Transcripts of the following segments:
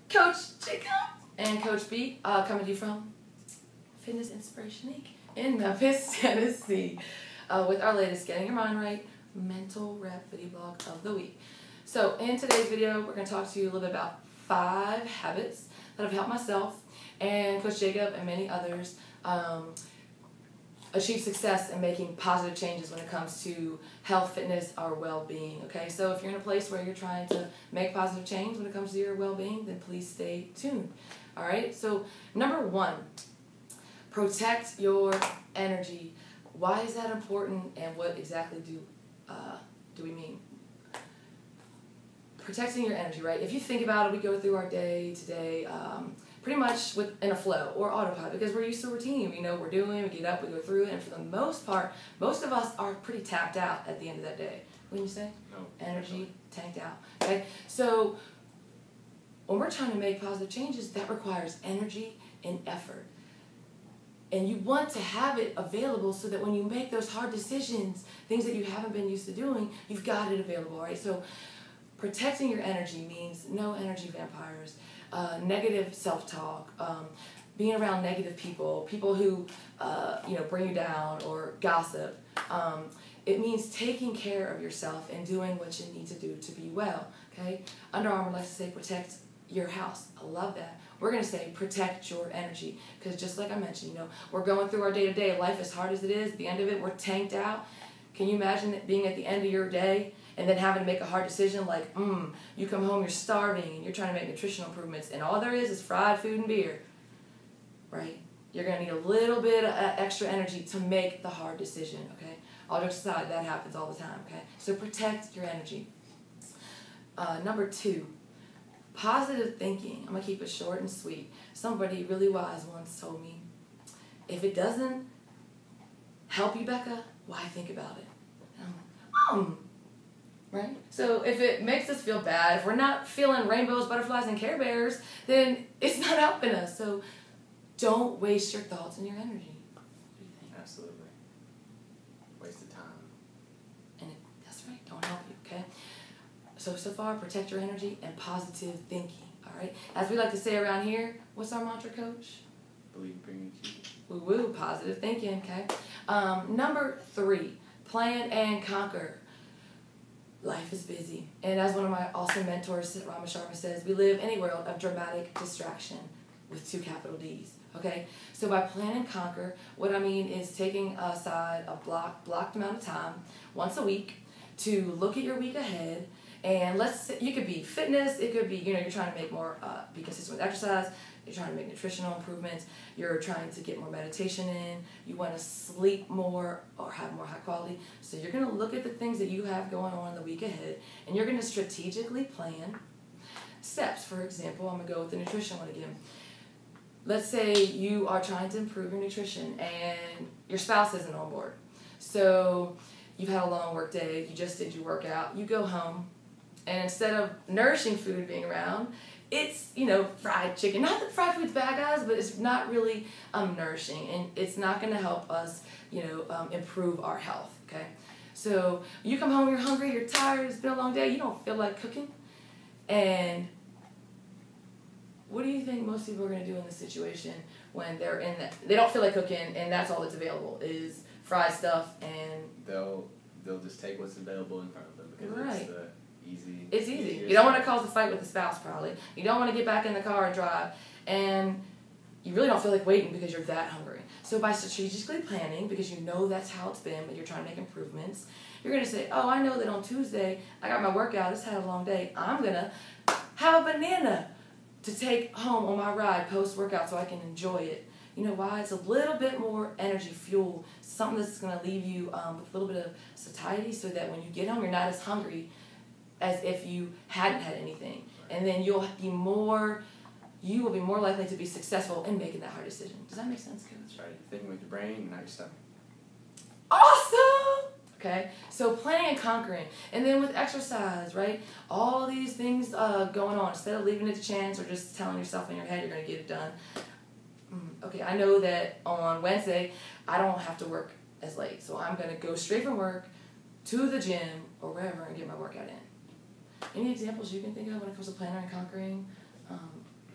Coach Jacob and Coach B, coming to you from Fitness Inspiration Inc. in Memphis, Tennessee, with our latest Getting Your Mind Right Mental Rep video blog of the week. So in today's video, we're going to talk to you a little bit about 5 habits that have helped myself and Coach Jacob and many others achieve success in making positive changes when it comes to health, fitness, or well-being. Okay, so if you're in a place where you're trying to make positive change when it comes to your well-being, then please stay tuned. All right, so number 1, protect your energy. Why is that important, and what exactly do we mean? Protecting your energy, right? If you think about it, we go through our day today pretty much in a flow or autopilot because we're used to routine. We know what we're doing, we get up, we go through it, and for the most part, most of us are pretty tapped out at the end of that day. Wouldn't you say? No. Energy tanked out. Okay? So when we're trying to make positive changes, that requires energy and effort. And you want to have it available so that when you make those hard decisions, things that you haven't been used to doing, you've got it available, right? So protecting your energy means no energy vampires, negative self-talk, being around negative people, people who bring you down or gossip. It means taking care of yourself and doing what you need to do to be well. Okay, Under Armour likes to say protect your house. I love that. We're going to say protect your energy because just like I mentioned, we're going through our day-to-day. Life as hard as it is, at the end of it, we're tanked out. Can you imagine it being at the end of your day and then having to make a hard decision like, you come home, you're starving, and you're trying to make nutritional improvements, and all there is fried food and beer, right? You're going to need a little bit of extra energy to make the hard decision, okay? All jokes aside, that happens all the time, okay? So protect your energy. Number 2, positive thinking. I'm going to keep it short and sweet. Somebody really wise once told me, if it doesn't help you, Becca, why think about it? And I'm like, right? So if it makes us feel bad, if we're not feeling rainbows, butterflies, and Care Bears, then it's not helping us. So don't waste your thoughts and your energy. What do you think? Absolutely. Waste of time. And that's right. Don't help you, okay? So far, protect your energy and positive thinking, all right? As we like to say around here, what's our mantra, Coach? Believe, bring you. Woo-woo, positive thinking, okay? Number 3, plan and conquer. Life is busy. And as one of my awesome mentors, Rama Sharma, says, we live in a world of dramatic distraction with 2 capital Ds, okay? So by plan and conquer, what I mean is taking aside a blocked amount of time once a week to look at your week ahead. And you could be fitness, it could be, you're trying to make more, be consistent with exercise, you're trying to make nutritional improvements, you're trying to get more meditation in, you want to sleep more or have more high quality. So you're going to look at the things that you have going on in the week ahead, and you're going to strategically plan steps. For example, I'm going to go with the nutrition one again. Let's say you are trying to improve your nutrition and your spouse isn't on board. So you've had a long work day, you just did your workout, you go home, and instead of nourishing food being around, it's, fried chicken. Not that fried food's bad, guys, but it's not really nourishing, and it's not going to help us, improve our health, okay? So you come home, you're hungry, you're tired, it's been a long day, you don't feel like cooking, and what do you think most people are going to do in this situation when they're in that? They don't feel like cooking, and that's all that's available is fried stuff, and They'll just take what's available in front of them because right. It's easy. easier You don't want to cause a fight with the spouse, probably. You don't want to get back in the car and drive, and you really don't feel like waiting because you're that hungry. So by strategically planning, because you know that's how it's been, but you're trying to make improvements, you're going to say, oh, I know that on Tuesday, I got my workout, just had a long day, I'm going to have a banana to take home on my ride post-workout so I can enjoy it. You know why? It's a little bit more energy fuel, something that's going to leave you with a little bit of satiety so that when you get home, you're not as hungry as if you hadn't had anything. And then you will be more likely to be successful in making that hard decision. Does that make sense, Coach? That's right. You're thinking with your brain, not your stomach. Awesome! Okay, so planning and conquering. And then with exercise, right? All these things going on. Instead of leaving it to chance or just telling yourself in your head you're going to get it done. Okay, I know that on Wednesday, I don't have to work as late. So I'm going to go straight from work to the gym or wherever and get my workout in. Any examples you can think of when it comes to planning and conquering?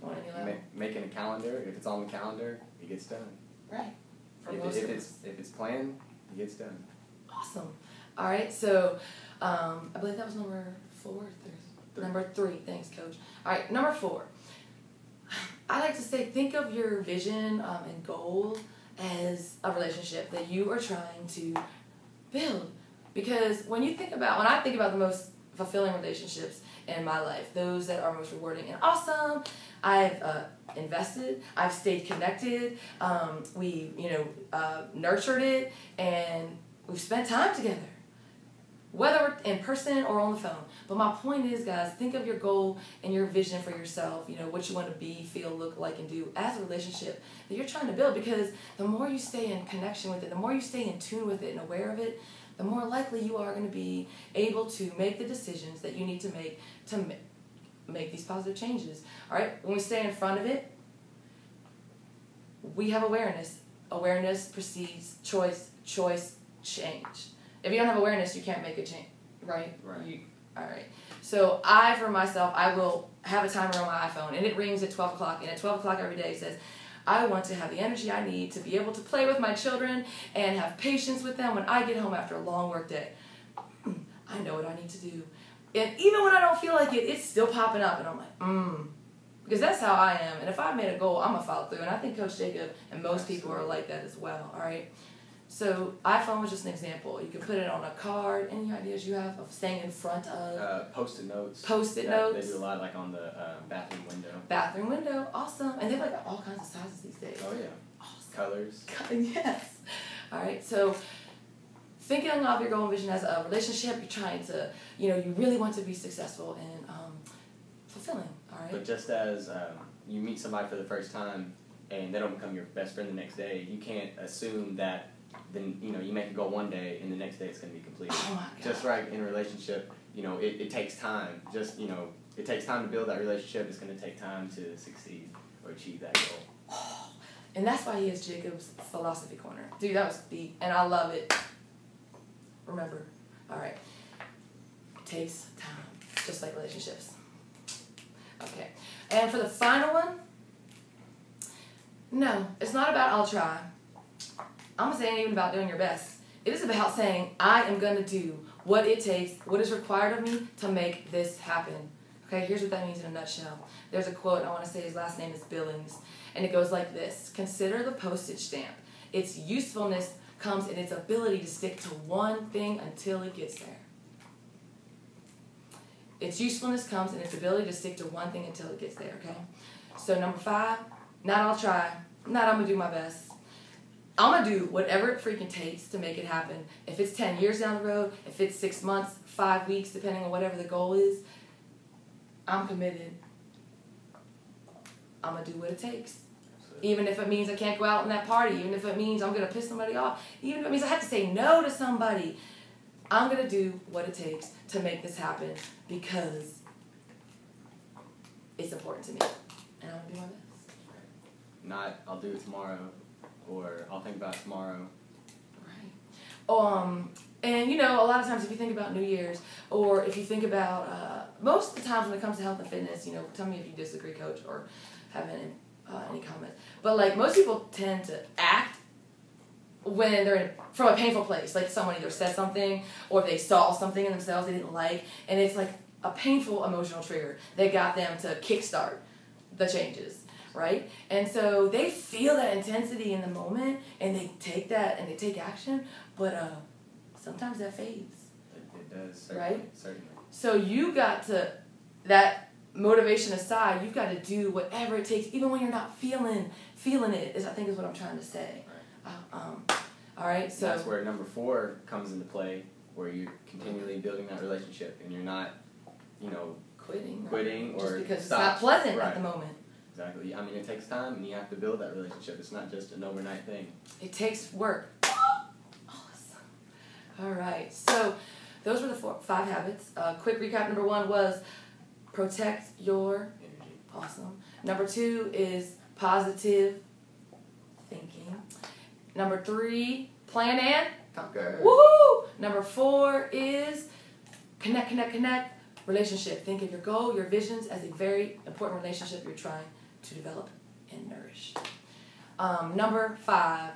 on any level. Making a calendar, if it's on the calendar, it gets done. Right. If it's planned, it gets done. Awesome. All right, so I believe that was number 4. Number 3. Thanks, Coach. All right, number 4. I like to say, think of your vision and goal as a relationship that you are trying to build. Because when I think about the most fulfilling relationships in my life, those that are most rewarding and awesome, I've invested, I've stayed connected, we nurtured it, and we've spent time together, whether in person or on the phone. But my point is, guys, think of your goal and your vision for yourself, what you want to be, feel, look like, and do as a relationship that you're trying to build. Because the more you stay in connection with it, the more you stay in tune with it and aware of it, the more likely you are going to be able to make the decisions that you need to make these positive changes. All right? When we stay in front of it, we have awareness. Awareness precedes choice. Choice, change. If you don't have awareness, you can't make a change, right? Right. All right. So for myself, I will have a timer on my iPhone, and it rings at 12 o'clock, and at 12 o'clock every day it says, I want to have the energy I need to be able to play with my children and have patience with them when I get home after a long work day. I know what I need to do. And even when I don't feel like it, it's still popping up, and I'm like, Because that's how I am. And if I've made a goal, I'm going to follow through. And I think Coach Jacob and most people are like that as well, all right? So iPhone was just an example. You can put it on a card. Any ideas you have of staying in front of? Post-it notes. Post-it notes. They do a lot like on the bathroom window. Bathroom window, awesome. And they have like all kinds of sizes these days. Oh, yeah. Awesome. Colors. Yes. All right, so thinking of your goal and vision as a relationship, you're trying to, you really want to be successful and fulfilling, all right? But just as you meet somebody for the first time and they don't become your best friend the next day, you can't assume that then you make a goal one day and the next day it's going to be completed. Oh my God. Just like in a relationship, it takes time. Just it takes time to build that relationship. It's going to take time to succeed or achieve that goal. And that's why he is Jacob's Philosophy Corner. Dude, that was deep, and I love it. Remember, all right, it takes time, just like relationships. Okay, and for the final one, no, it's not about I'll try. I'm going to say it ain't even about doing your best. It is about saying, I am going to do what it takes, what is required of me to make this happen. Okay, here's what that means in a nutshell. There's a quote, I want to say his last name is Billings, and it goes like this. Consider the postage stamp. Its usefulness comes in its ability to stick to one thing until it gets there. Its usefulness comes in its ability to stick to one thing until it gets there, okay? So number 5, not I'll try, not I'm going to do my best. I'm going to do whatever it freaking takes to make it happen. If it's 10 years down the road, if it's 6 months, 5 weeks, depending on whatever the goal is, I'm committed. I'm going to do what it takes. Even if it means I can't go out in that party, even if it means I'm going to piss somebody off, even if it means I have to say no to somebody, I'm going to do what it takes to make this happen because it's important to me. And I'm going to do my best. Not, I'll do it tomorrow. Or I'll think about it tomorrow. Right. And a lot of times if you think about New Year's, or if you think about, most of the times when it comes to health and fitness, tell me if you disagree, Coach, or have any comments. But like most people tend to act when they're from a painful place. Like someone either said something, or they saw something in themselves they didn't like, and it's like a painful emotional trigger that got them to kickstart the changes. Right? And so they feel that intensity in the moment, and they take that and they take action, but sometimes that fades. It does, certainly, right? Certainly. So you got to, that motivation aside, you've got to do whatever it takes, even when you're not feeling it, I think is what I'm trying to say. Right. All right, so. And that's where number 4 comes into play, where you're continually building that relationship, and you're not, quitting. Quitting or just because stop. It's not pleasant right. at the moment. Exactly. I mean, it takes time, and you have to build that relationship. It's not just an overnight thing. It takes work. Awesome. All right. So those were the 5 habits. Quick recap. Number 1 was protect your energy. Awesome. Number 2 is positive thinking. Number 3, plan and conquer. Woohoo! Number 4 is connect. Relationship. Think of your goal, your visions as a very important relationship you're trying to develop and nourish. Number 5.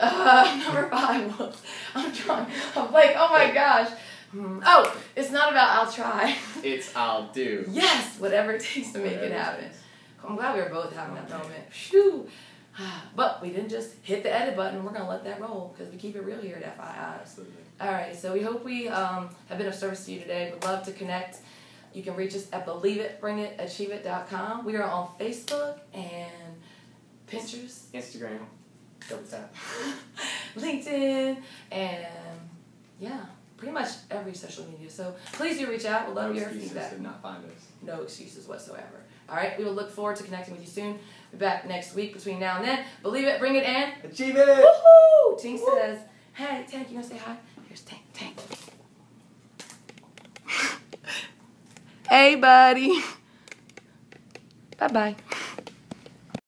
Number 5 was, I'm like, oh my gosh. Oh, it's not about I'll try. It's I'll do. Yes, whatever it takes to make it happen. I'm glad we were both having that moment. Phew. But we didn't just hit the edit button. We're going to let that roll because we keep it real here at FII. Absolutely. All right, so we hope we have been of service to you today. We'd love to connect. You can reach us at believeitbringitachieveit.com. We are on Facebook and Pinterest, Instagram, double tap, LinkedIn, and yeah, pretty much every social media. So please do reach out. We'd love to hear your feedback. To not find us. No excuses whatsoever. All right, we will look forward to connecting with you soon. Be back next week. Between now and then, believe it, bring it, and achieve it. Woohoo! Tink says, "Hey, Tank, you gonna say hi?" Here's Tank. Tank. Hey, buddy. Bye bye.